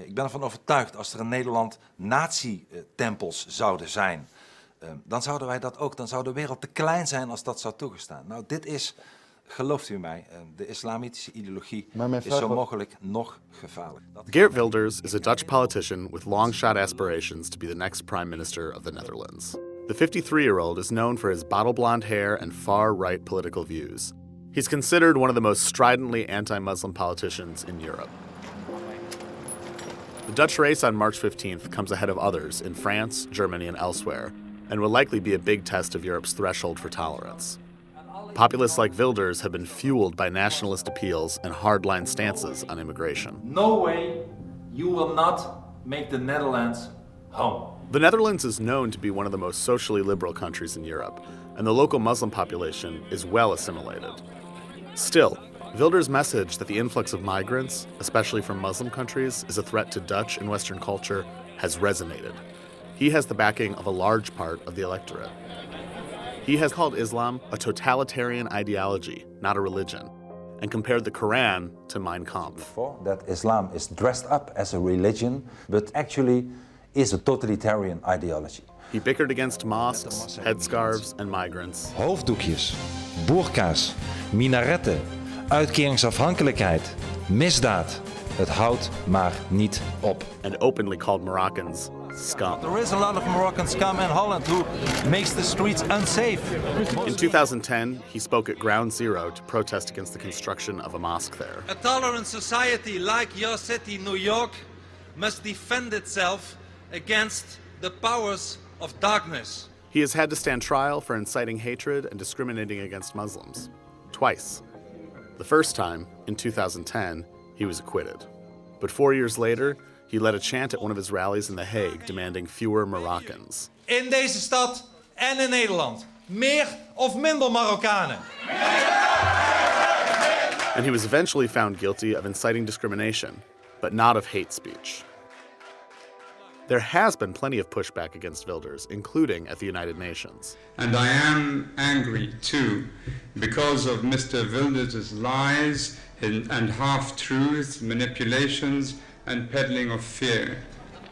Ik ben ervan overtuigd, als er in Nederland nazi-tempels zouden zijn, dan zouden wij dat ook, dan zou de wereld te klein zijn als dat zou toegestaan. Nou, dit is, gelooft u mij, de islamitische ideologie is zo mogelijk nog gevaarlijk. Geert Wilders is a Dutch politician with long-shot aspirations to be the next prime minister of the Netherlands. The 53-year-old is known for his bottle blonde hair and far-right political views. He's considered one of the most stridently anti-Muslim politicians in Europe. The Dutch race on March 15th comes ahead of others in France, Germany, and elsewhere, and will likely be a big test of Europe's threshold for tolerance. Populists like Wilders have been fueled by nationalist appeals and hardline stances on immigration. No way you will not make the Netherlands home. The Netherlands is known to be one of the most socially liberal countries in Europe, and the local Muslim population is well assimilated. Still, Wilders' message that the influx of migrants, especially from Muslim countries, is a threat to Dutch and Western culture has resonated. He has the backing of a large part of the electorate. He has called Islam a totalitarian ideology, not a religion, and compared the Quran to Mein Kampf. That Islam is dressed up as a religion, but actually is a totalitarian ideology. He bickered against mosques, headscarves, and migrants. Hoofddoekjes, boerka's, minaretten, uitkeringsafhankelijkheid, misdaad. Het houdt maar niet op. And openly called Moroccans scum. There is a lot of Moroccan scum in Holland who makes the streets unsafe. In 2010, he spoke at Ground Zero to protest against the construction of a mosque there. A tolerant society like your city, New York, must defend itself against the powers of darkness. He has had to stand trial for inciting hatred and discriminating against Muslims. Twice. The first time, in 2010, he was acquitted. But 4 years later, he led a chant at one of his rallies in The Hague demanding fewer Moroccans. In deze stad en in Nederland. Meer of minder Marokkanen. And he was eventually found guilty of inciting discrimination, but not of hate speech. There has been plenty of pushback against Wilders, including at the United Nations. And I am angry too, because of Mr. Wilders' lies and half-truths, manipulations, and peddling of fear.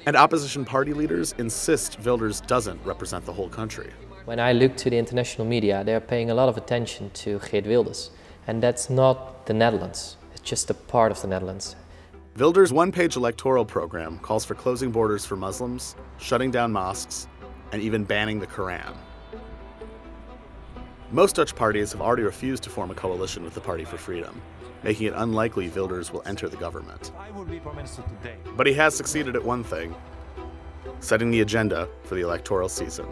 And opposition party leaders insist Wilders doesn't represent the whole country. When I look to the international media, they're paying a lot of attention to Geert Wilders. And that's not the Netherlands. It's just a part of the Netherlands. Wilders' one-page electoral program calls for closing borders for Muslims, shutting down mosques, and even banning the Quran. Most Dutch parties have already refused to form a coalition with the Party for Freedom, making it unlikely Wilders will enter the government. I would be Prime Minister today. But he has succeeded at one thing, setting the agenda for the electoral season.